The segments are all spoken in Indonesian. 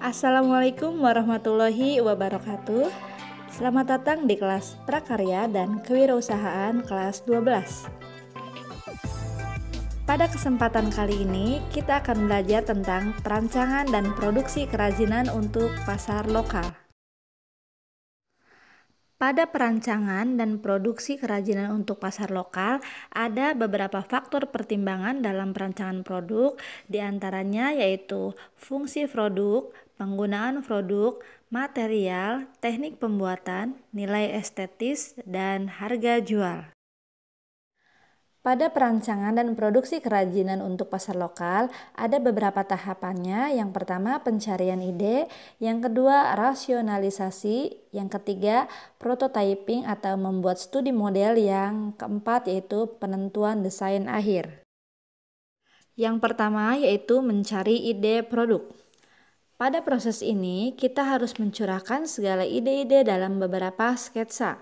Assalamualaikum warahmatullahi wabarakatuh. Selamat datang di kelas Prakarya dan Kewirausahaan kelas 12. Pada kesempatan kali ini, kita akan belajar tentang perancangan dan produksi kerajinan untuk pasar lokal. Pada perancangan dan produksi kerajinan untuk pasar lokal, ada beberapa faktor pertimbangan dalam perancangan produk, diantaranya yaitu fungsi produk, penggunaan produk, material, teknik pembuatan, nilai estetis, dan harga jual. Pada perancangan dan produksi kerajinan untuk pasar lokal, ada beberapa tahapannya. Yang pertama, pencarian ide. Yang kedua, rasionalisasi. Yang ketiga, prototyping atau membuat studi model. Yang keempat, yaitu penentuan desain akhir. Yang pertama, yaitu mencari ide produk. Pada proses ini, kita harus mencurahkan segala ide-ide dalam beberapa sketsa.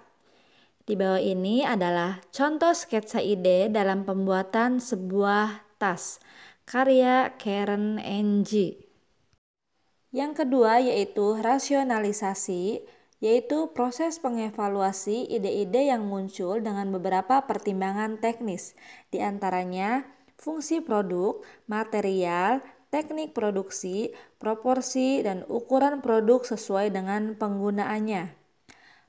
Di bawah ini adalah contoh sketsa ide dalam pembuatan sebuah tas, karya Karen NG. Yang kedua yaitu rasionalisasi, yaitu proses pengevaluasi ide-ide yang muncul dengan beberapa pertimbangan teknis, di antaranya fungsi produk, material, teknik produksi, proporsi, dan ukuran produk sesuai dengan penggunaannya.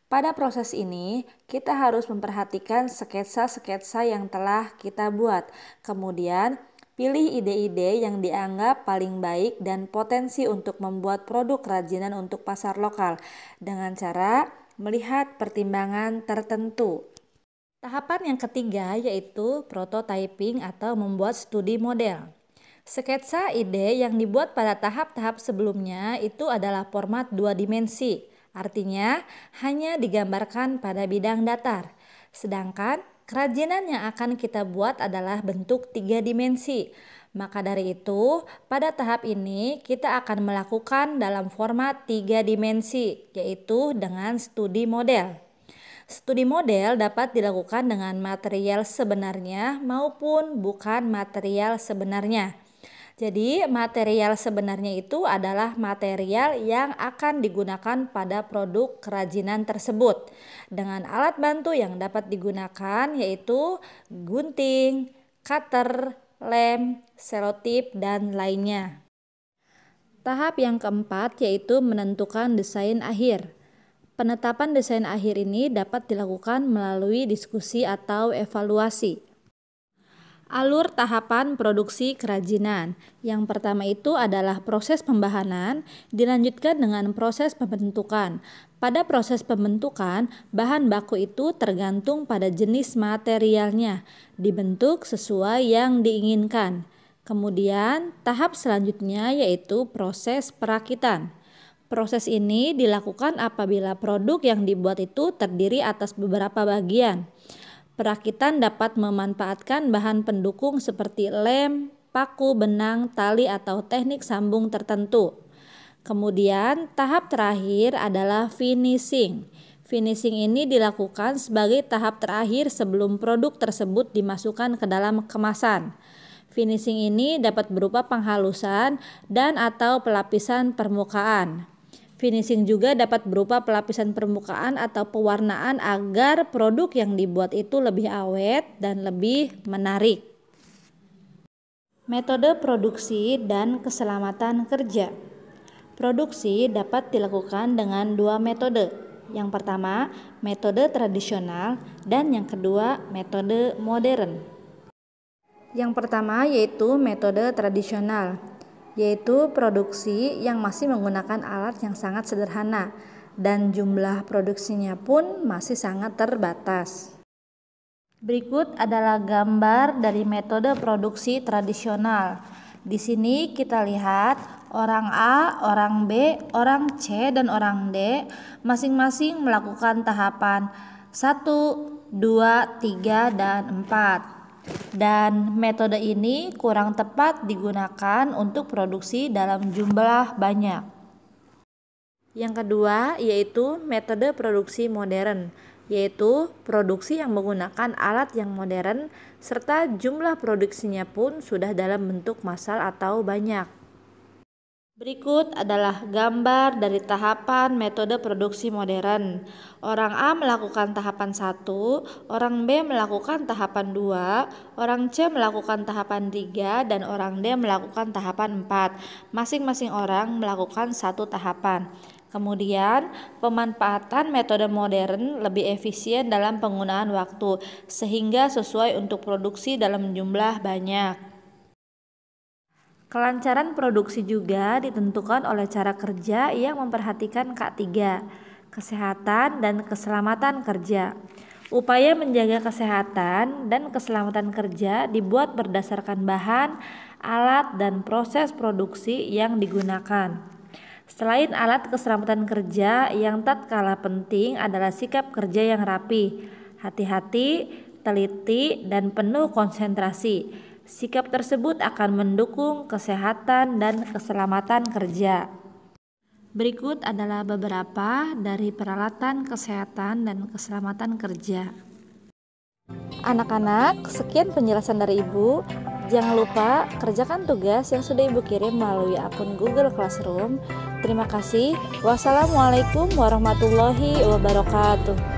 Pada proses ini, kita harus memperhatikan sketsa-sketsa yang telah kita buat. Kemudian, pilih ide-ide yang dianggap paling baik dan potensi untuk membuat produk kerajinan untuk pasar lokal dengan cara melihat pertimbangan tertentu. Tahapan yang ketiga yaitu prototyping atau membuat studi model. Sketsa ide yang dibuat pada tahap-tahap sebelumnya itu adalah format 2 dimensi. Artinya hanya digambarkan pada bidang datar. Sedangkan kerajinan yang akan kita buat adalah bentuk 3 dimensi. Maka dari itu, pada tahap ini kita akan melakukan dalam format 3 dimensi, yaitu dengan studi model. Studi model dapat dilakukan dengan material sebenarnya maupun bukan material sebenarnya. Jadi material sebenarnya itu adalah material yang akan digunakan pada produk kerajinan tersebut dengan alat bantu yang dapat digunakan yaitu gunting, cutter, lem, selotip, dan lainnya. Tahap yang keempat yaitu menentukan desain akhir. Penetapan desain akhir ini dapat dilakukan melalui diskusi atau evaluasi. Alur tahapan produksi kerajinan. Yang pertama itu adalah proses pembahanan, dilanjutkan dengan proses pembentukan. Pada proses pembentukan, bahan baku itu tergantung pada jenis materialnya, dibentuk sesuai yang diinginkan. Kemudian, tahap selanjutnya yaitu proses perakitan. Proses ini dilakukan apabila produk yang dibuat itu terdiri atas beberapa bagian. Perakitan dapat memanfaatkan bahan pendukung seperti lem, paku, benang, tali, atau teknik sambung tertentu. Kemudian tahap terakhir adalah finishing. Finishing ini dilakukan sebagai tahap terakhir sebelum produk tersebut dimasukkan ke dalam kemasan. Finishing ini dapat berupa penghalusan dan atau pelapisan permukaan. Finishing juga dapat berupa pelapisan permukaan atau pewarnaan agar produk yang dibuat itu lebih awet dan lebih menarik. Metode produksi dan keselamatan kerja. Produksi dapat dilakukan dengan 2 metode. Yang pertama, metode tradisional dan yang kedua, metode modern. Yang pertama yaitu metode tradisional, yaitu produksi yang masih menggunakan alat yang sangat sederhana dan jumlah produksinya pun masih sangat terbatas. Berikut adalah gambar dari metode produksi tradisional. Di sini kita lihat orang A, orang B, orang C, dan orang D masing-masing melakukan tahapan 1, 2, 3, dan 4. Dan metode ini kurang tepat digunakan untuk produksi dalam jumlah banyak. Yang kedua yaitu metode produksi modern, yaitu produksi yang menggunakan alat yang modern serta jumlah produksinya pun sudah dalam bentuk massal atau banyak. Berikut adalah gambar dari tahapan metode produksi modern. Orang A melakukan tahapan 1, orang B melakukan tahapan 2, orang C melakukan tahapan 3, dan orang D melakukan tahapan 4. Masing-masing orang melakukan satu tahapan. Kemudian, pemanfaatan metode modern lebih efisien dalam penggunaan waktu, sehingga sesuai untuk produksi dalam jumlah banyak. Kelancaran produksi juga ditentukan oleh cara kerja yang memperhatikan K3, kesehatan dan keselamatan kerja. Upaya menjaga kesehatan dan keselamatan kerja dibuat berdasarkan bahan, alat, dan proses produksi yang digunakan. Selain alat keselamatan kerja, yang tak kalah penting adalah sikap kerja yang rapi, hati-hati, teliti, dan penuh konsentrasi. Sikap tersebut akan mendukung kesehatan dan keselamatan kerja. Berikut adalah beberapa dari peralatan kesehatan dan keselamatan kerja. Anak-anak, sekian penjelasan dari Ibu. Jangan lupa kerjakan tugas yang sudah Ibu kirim melalui akun Google Classroom. Terima kasih. Wassalamualaikum warahmatullahi wabarakatuh.